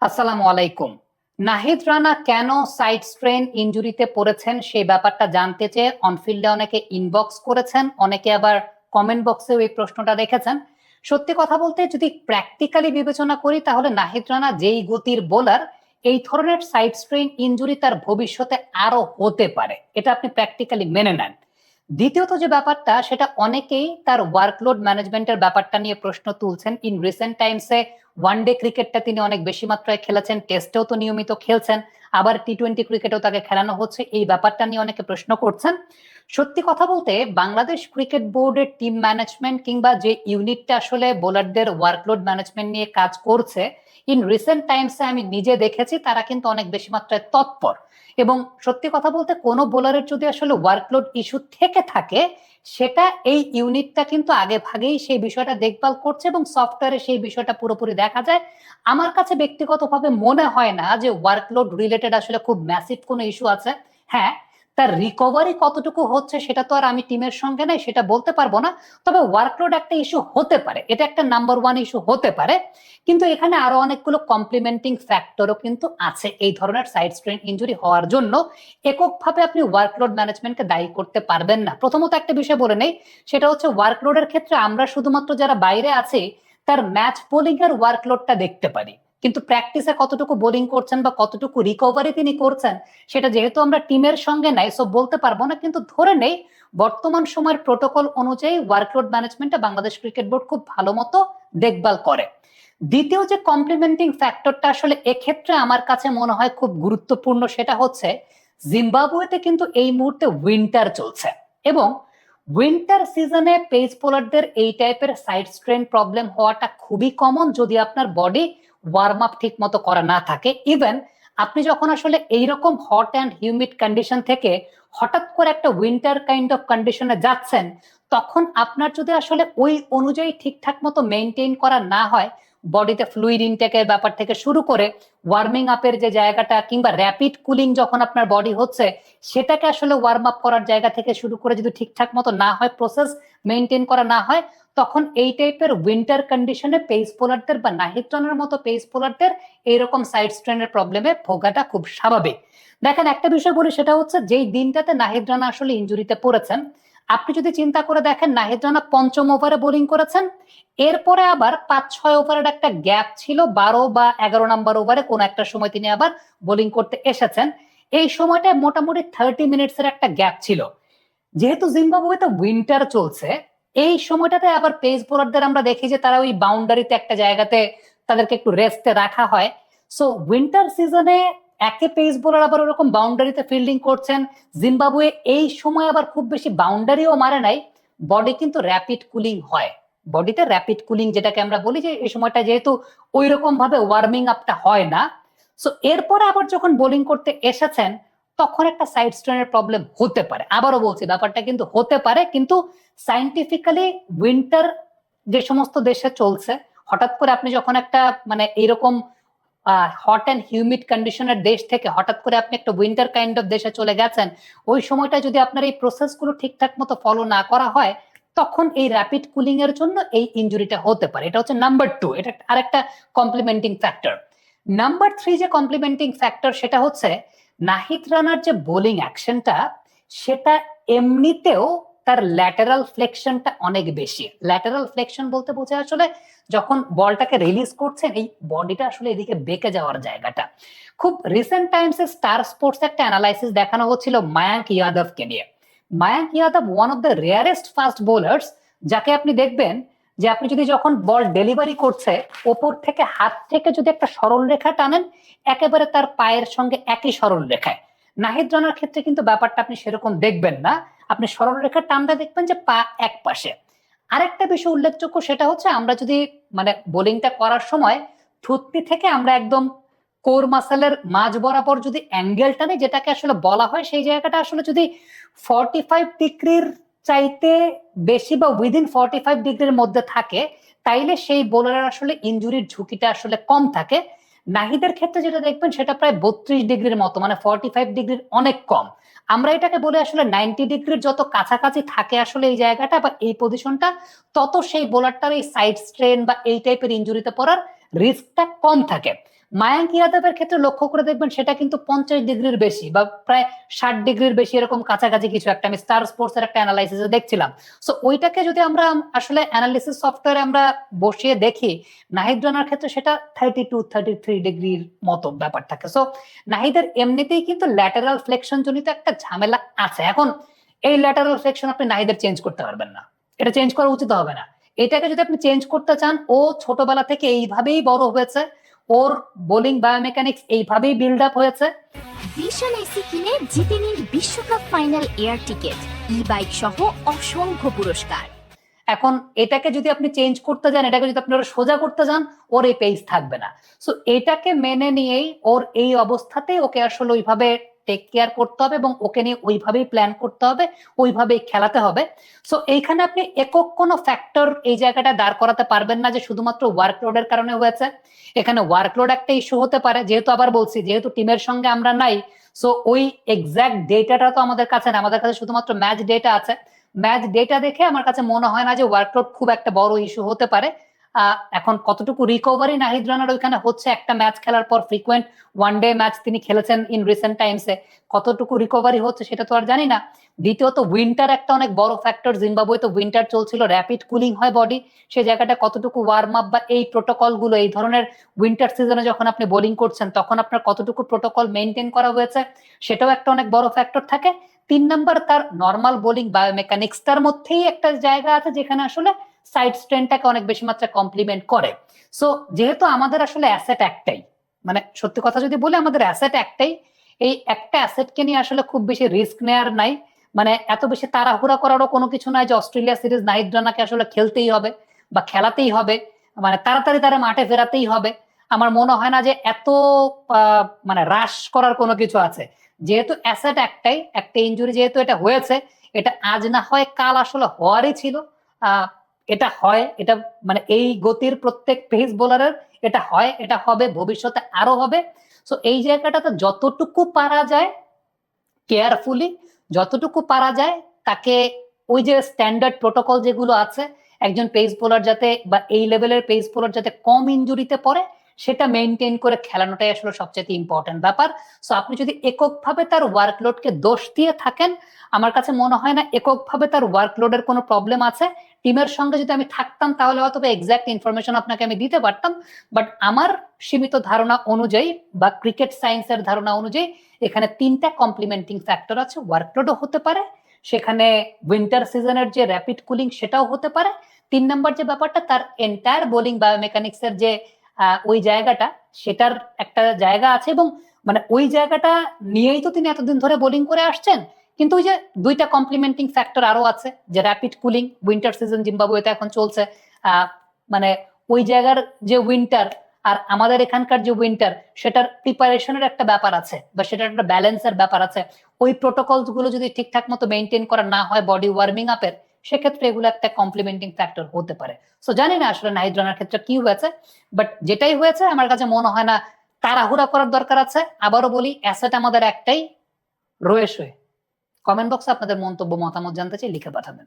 আসসালামু আলাইকুম। নাহিদ রানা কেন সাইড স্ট্রেন ইনজুরিতে পড়েছেন সেই ব্যাপারটা জানতে চেয়ে অনফিল্ডে অনেকে ইনবক্স করেছেন, অনেকে আবার কমেন্ট বক্সেও এই প্রশ্নটা রেখেছেন। সত্যি কথা বলতে যদি প্র্যাকটিক্যালি বিবেচনা করি তাহলে নাহিদ রানা যেই গতির বোলার, এই ধরনের সাইড স্ট্রেন ইনজুরি তার ভবিষ্যতে আরো হতে পারে, এটা আপনি প্র্যাকটিক্যালি মেনে নেন। দ্বিতীয়ত যে ব্যাপারটা, সেটা অনেকেই তার ওয়ার্কলোড ম্যানেজমেন্টের ব্যাপারটা নিয়ে প্রশ্ন তুলছেন। ইন রিসেন্ট টাইমসে ওয়ানডে ক্রিকেটটা তিনি অনেক বেশি মাত্রায় খেলেছেন, টেস্টেও তো নিয়মিত খেলছেন, আবার টি-20 ক্রিকেটেও তাকে খেলানো হচ্ছে, এই ব্যাপারটা নিয়ে অনেকে প্রশ্ন করছেন। সত্যি কথা বলতে বাংলাদেশ ক্রিকেট বোর্ডের টিম ম্যানেজমেন্ট কিংবা যে ইউনিটটা আসলে বোলারদের ওয়ার্কলোড ম্যানেজমেন্ট নিয়ে কাজ করছে, ইন রিসেন্ট টাইমসে আমি নিজে দেখেছি তারা কিন্তু অনেক বেশি মাত্রায় তৎপর। এবং সত্যি কথা বলতে কোনো বোলারের যদি আসলে ওয়ার্কলোড ইস্যু থেকে থাকে, সেটা এই ইউনিটটা কিন্তু আগে ভাগেই সেই বিষয়টা দেখভাল করছে এবং সফটওয়্যারে সেই বিষয়টা পুরোপুরি দেখা যায়। আমার কাছে ব্যক্তিগতভাবে মনে হয় না যে ওয়ার্কলোড রিলেটেড আসলে খুব ম্যাসিভ কোনো ইস্যু আছে। হ্যাঁ, তার রিকভারি কতটুকু হচ্ছে সেটা তো আর আমি টিমের সঙ্গে নাই, সেটা বলতে পারবো না। তবে ওয়ার্কলোড একটা ইস্যু হতে পারে, এটা একটা নাম্বার ওয়ান ইস্যু হতে পারে। কিন্তু এখানে আরো অনেকগুলো কমপ্লিমেন্টিং ফ্যাক্টরও কিন্তু আছে এই ধরনের সাইড স্ট্রেন ইনজুরি হওয়ার জন্য। এককভাবে আপনি ওয়ার্কলোড ম্যানেজমেন্টকে দায়ী করতে পারবেন না। প্রথমত একটা বিষয় বলে নেই, সেটা হচ্ছে ওয়ার্কলোডের ক্ষেত্রে আমরা শুধুমাত্র যারা বাইরে আছি তার ম্যাচ বোলিং এর ওয়ার্কলোডটা দেখতে পারি, কিন্তু প্র্যাকটিসে কতটুকু বোলিং করছেন বা কতটুকু রিকভারি তিনি করছেন সেটা যেহেতু আমরা টিমের সঙ্গে নাই, সো বলতে পারবো না। কিন্তু ধরে নেই বর্তমান সময়ের প্রোটোকল অনুযায়ী ওয়ার্কলোড ম্যানেজমেন্টটা বাংলাদেশ ক্রিকেট বোর্ড খুব ভালো মতো দেখভাল করে। দ্বিতীয় যে কমপ্লিমেন্টিং ফ্যাক্টরটা আসলে এক্ষেত্রে আমার কাছে মনে হয় খুব গুরুত্বপূর্ণ, সেটা হচ্ছে জিম্বাবুয়েতে কিন্তু এই মুহূর্তে উইন্টার চলছে এবং উইন্টার সিজনে পেস বোলারদের এই টাইপের সাইড স্ট্রেন প্রবলেম হওয়াটা খুবই কমন যদি আপনার বডি ওয়ার্ম আপ ঠিক মতো করা না থাকে। ইভেন আপনি যখন আসলে এইরকম হট অ্যান্ড হিউমিড কন্ডিশন থেকে হঠাৎ করে একটা উইন্টার কাইন্ড অফ কন্ডিশনে যাচ্ছেন, তখন আপনার যদি আসলে ওই অনুযায়ী ঠিকঠাক মতো মেনটেন করা না হয়, বডিতে ফ্লুইড ইনটেকের ব্যাপার থেকে শুরু করে ওয়ার্মিং আপের যে জায়গাটা কিংবা র্যাপিড কুলিং যখন আপনার বডি হচ্ছে সেটাকে আসলে ওয়ার্ম আপ করার জায়গা থেকে শুরু করে যদি ঠিকঠাক মতো না হয়, প্রসেস মেনটেন করা না হয়, তখন এই টাইপের উইন্টার কন্ডিশনে পেস বোলারদের বা নাহিদ রানার মতো পেস বোলারদের এইরকম সাইড স্ট্রেনের প্রবলেমে ভোগাটা খুব স্বাভাবিক। দেখেন একটা বিষয় বলি, সেটা হচ্ছে যেই দিনটাতে নাহিদ রানা আসলে ইনজুরিতে পড়েছেন, আপনি যদি চিন্তা করে দেখেন নাহিদ রানা পঞ্চম ওভারে বোলিং করেছেন, এরপরে আবার 5-6 ওভারের একটা গ্যাপ ছিল, 12 বা 11 নাম্বার ওভারে কোন একটা সময় তিনি আবার বোলিং করতে এসেছেন। এই সময়টা মোটামুটি 30 মিনিটসের একটা গ্যাপ ছিল। যেহেতু জিম্বাবুয়েতে উইন্টার চলছে, এই সময়টাতে আবার পেস বোলারদের আমরা দেখি যে তারা ওই বাউন্ডারিতে একটা জায়গাতে তাদেরকে একটু রেস্টে রাখা হয়। সো উইন্টার সিজনে একে পেস বোলার আবার ওরকম বাউন্ডারিতে ফিল্ডিং করছেন, জিম্বাবুয়ে এই সময় আবার খুব বেশি বাউন্ডারিও মারে নাই, বডি কিন্তু র্যাপিড কুলিং হয়। বডিতে র্যাপিড কুলিং যেটাকে আমরা বলি, যে এই সময়টা যেহেতু ওই রকম ভাবে ওয়ার্মিং আপটা হয় না, সো এরপরে আবার যখন বোলিং করতে এসেছেন তখন একটা সাইড স্ট্রেনের প্রবলেম হতে পারে। আবারও বলছি ব্যাপারটা কিন্তু হতে পারে, কিন্তু সাইন্টিফিক্যালি উইন্টার যে সমস্ত দেশে চলছে, হঠাৎ করে আপনি যখন একটা মানে এইরকম হট অ্যান্ড হিউমিড কন্ডিশনের দেশ থেকে হঠাৎ করে আপনি একটা উইন্টার কাইন্ড অফ দেশে চলে গেছেন, ওই সময়টা যদি আপনার এই প্রসেসগুলো ঠিকঠাক মতো ফলো না করা হয়, তখন এই র্যাপিড কুলিং এর জন্য এই ইনজুরিটা হতে পারে। এটা হচ্ছে নাম্বার টু, এটা আরেকটা কমপ্লিমেন্টিং ফ্যাক্টর। নাম্বার থ্রি যে কমপ্লিমেন্টিং ফ্যাক্টর, সেটা হচ্ছে নাহিদ রানার যে বোলিং অ্যাকশনটা, সেটা এমনিতেও তার ল্যাটারাল ফ্লেকশনটা অনেক বেশি। ল্যাটারাল ফ্লেকশন বলতে বোঝায় আসলে যখন বলটাকে রিলিজ করছেন এই বডিটা আসলে এদিকে বেঁকে যাওয়ার জায়গাটা। খুব রিসেন্ট টাইমসে স্টার স্পোর্টস একটা অ্যানালাইসিস দেখানো হচ্ছিল মায়াঙ্ক ইয়াদবকে নিয়ে। Mayank Yadav one of the rarest fast bowlers, যাকে আপনি দেখবেন যে আপনি যদি যখন বল ডেলিভারি করছে ওপর থেকে হাত থেকে যদি একটা সরল রেখা টানেন, একেবারে তার পায়ের সঙ্গে একই সরল রেখায়। নাহিদ রানার ক্ষেত্রে কিন্তু ব্যাপারটা আপনি সেরকম দেখবেন না, আপনি সরল রেখা টানটা দেখবেন যে পা এক পাশে। আরেকটা বিষয় উল্লেখযোগ্য, সেটা হচ্ছে আমরা যদি মানে বোলিংটা করার সময় থুতনি থেকে আমরা একদম কোর মাসেলের মাঝ বরাবর যদি অ্যাঙ্গেল টানে, যেটাকে আসলে বলা হয়, সেই জায়গাটা আসলে যদি 45 ডিগ্রির চাইতে বেশি বা উইদিন 45 ডিগ্রির মধ্যে থাকে, তাইলে সেই বোলারের আসলে ইনজুরির ঝুঁকিটা আসলে কম থাকে। নাহিদের ক্ষেত্রে যেটা দেখবেন সেটা প্রায় 32 ডিগ্রির মতো, মানে 45 ডিগ্রির অনেক কম। আমরা এটাকে বলে আসলে 90 ডিগ্রির যত কাছাকাছি থাকে আসলে এই জায়গাটা বা এই পজিশনটা, তত সেই বোলারটার এই সাইড স্ট্রেন বা এই টাইপের ইনজুরিতে পড়ার রিস্কটা কম থাকে। মায়াঙ্ক ইয়াদবের ক্ষেত্রে লক্ষ্য করে দেখবেন সেটা কিন্তু 50 ডিগ্রির বেশি বা প্রায় 60 ডিগ্রির বেশি এরকম কাছাকাছি কিছু একটা, আমি স্টার স্পোর্টস এর একটা অ্যানালাইসিসে দেখছিলাম। সো ওইটাকে যদি আমরা আসলে অ্যানালিসিস সফটওয়্যারে আমরা বসিয়ে দেখি, নাহিদ রানার ক্ষেত্রে সেটা 32-33 ডিগ্রির মতো ব্যাপার থাকে। সো নাহিদের এমনিতেই কিন্তু ল্যাটারাল ফ্লেকশন জনিত একটা ঝামেলা আছে। এখন এই ল্যাটারাল ফ্লেকশন আপনি নাহিদের চেঞ্জ করতে পারবেন না, এটা চেঞ্জ করা উচিত হবে না। এটাকে যদি আপনি চেঞ্জ করতে চান, ও ছোটবেলা থেকে এইভাবেই বড় হয়েছে, ওর বোলিং বায়োমেকানিক্স এইভাবেই বিল্ড আপ হয়েছে। বিশাল এসি কিনে জিতে নিন বিশ্বকাপ ফাইনাল এয়ার টিকেট, ই বাইক সহ অসংখ্য পুরস্কার। এখন এটাকে যদি আপনি চেঞ্জ করতে যান, এটাকে যদি আপনি সোজা করতে যান, ওর এই পেজ থাকবে না। সো এটাকে মেনে নিয়েই ওর এই অবস্থাতে ওকে আসলে ওইভাবে টেক কেয়ার করতে হবে এবং ওকে নিয়ে ওইভাবেই প্ল্যান করতে হবে, ওইভাবেই খেলাতে হবে। সো এইখানে আপনি একক কোনো ফ্যাক্টর এই জায়গাটা দাঁড় করাতে পারবেন না যে শুধুমাত্র ওয়ার্কলোডের কারণে হয়েছে। এখানে ওয়ার্কলোড একটা ইস্যু হতে পারে, যেহেতু আবার বলছি যেহেতু টিমের সঙ্গে আমরা নাই, সো ওই এক্সাক্ট ডেটাটা তো আমাদের কাছে না, আমাদের কাছে শুধুমাত্র ম্যাচ ডেটা আছে। ম্যাচ ডেটা দেখে আমার কাছে মনে হয় না যে ওয়ার্কলোড খুব একটা বড় ইস্যু হতে পারে। এখন কতটুকু রিকভারি নাহিদ রানার ওইখানে হচ্ছে, একটা ম্যাচ খেলার পর ফ্রিকুয়েন্ট ওয়ান ডে ম্যাচ তিনি খেলেছেন ইন রিসেন্ট টাইমসে, কতটুকু রিকভারি হচ্ছে সেটা তো আর জানি না। দ্বিতীয়ত উইন্টার একটা অনেক বড় ফ্যাক্টর, জিম্বাবুয়ে তো উইন্টার চলছিল, র্যাপিড কুলিং হয় বডি, সেই জায়গাটা কতটুকু ওয়ার্ম আপ বা এই প্রোটোকল গুলো, এই ধরনের উইন্টার সিজনে যখন আপনি বোলিং করছেন তখন আপনার কতটুকু প্রোটোকল মেনটেন করা হয়েছে, সেটাও একটা অনেক বড় ফ্যাক্টর থাকে। 3 নাম্বার, তার নর্মাল বোলিং বায়োমেকানিক্সটার মধ্যেই একটা জায়গা আছে যেখানে আসলে সাইড স্ট্রেনটাকে অনেক বেশি মাত্রায় কমপ্লিমেন্ট করে। সো যেহেতু আমাদের আসলে অ্যাসেট একটাই, মানে সত্যি কথা যদি বলি আমাদের অ্যাসেট একটাই, এই একটা অ্যাসেটকে নিয়ে আসলে খুব বেশি রিস্ক নেয়ার নাই, মানে এত বেশি তাড়াহুড়া করারও কোনো কিছু নাই যে অস্ট্রেলিয়া সিরিজ নাহিদ রানাকে আসলে খেলতেই হবে বা খেলাতেই হবে, মানে তাড়াতাড়ি তারা মাঠে ফেরাতেই হবে। আমার মনে হয় না যে এত মানে হ্রাস করার কোনো কিছু আছে। যেহেতু অ্যাসেট একটাই, একটা ইনজুরি যেহেতু এটা হয়েছে, এটা আজ না হয় কাল আসলে হওয়ারই ছিল। এটা হয়, এটা মানে এই গতির প্রত্যেক পেস বোলারের এটা হয়, এটা হবে, ভবিষ্যতে আরো হবে। সো এই জায়গাটাতে যতটুকু পারা যায় কেয়ারফুলি, যতটুকু পারা যায় তাকে ওই যে স্ট্যান্ডার্ড প্রোটোকল যেগুলো আছে, একজন পেস বোলার যাতে বা এই লেভেলের পেস বোলার যাতে কম ইনজুরিতে পড়ে সেটা মেনটেন করে খেলানোটাই আসলে সবচেয়ে ইম্পর্টেন্ট ব্যাপার। সো আপনি যদি এককভাবে তার ওয়ার্কলোডকে দোষ দিয়ে থাকেন, আমার কাছে মনে হয় না এককভাবে তার ওয়ার্কলোডের কোনো প্রবলেম আছে। টিমের সঙ্গে যদি আমি থাকতাম তাহলে হয়তো এক্সাক্ট ইনফরমেশন আপনাকে আমি দিতে পারতাম, বাট আমার সীমিত ধারণা অনুযায়ী বা ক্রিকেট সায়েন্সের ধারণা অনুযায়ী এখানে 3টা কমপ্লিমেন্টিং ফ্যাক্টর আছে। ওয়ার্কলোডও হতে পারে, সেখানে উইন্টার সিজনের যে র্যাপিড কুলিং সেটাও হতে পারে, 3 নাম্বার যে ব্যাপারটা তার এন্টায়ার বোলিং বায়োমেকানিক্স এর যে ওই জায়গাটা, সেটার একটা জায়গা আছে এবং মানে ওই জায়গাটা নিয়েই তো তিনি এতদিন ধরে বোলিং করে আসছেন। কিন্তু ওই যে 2টা কমপ্লিমেন্টিং ফ্যাক্টর আরো আছে, যে র্যাপিড কুলিং, উইন্টার সিজন জিম্বাবুয়েতে এখন চলছে, মানে ওই জায়গার যে উইন্টার আর আমাদের এখানকার যে উইন্টার, সেটার প্রিপারেশনের একটা ব্যাপার আছে বা সেটার একটা ব্যালেন্সের ব্যাপার আছে। ওই প্রোটোকল গুলো যদি ঠিকঠাক মতো মেনটেন করা না হয় বডি ওয়ার্মিং আপের, সেক্ষেত্রে এগুলো একটা কমপ্লিমেন্টিং ফ্যাক্টর হতে পারে। সো জানি না আসলে নাহিদ রানার ক্ষেত্রে কি হয়েছে, বাট যেটাই হয়েছে আমার কাছে মনে হয় না তাড়াহুড়া করার দরকার আছে। আবারও বলি অ্যাসেট আমাদের একটাই, রয়েছে। কমেন্ট বক্সে আপনাদের মন্তব্য মতামত জানতে চাই, লিখে পাঠাবেন।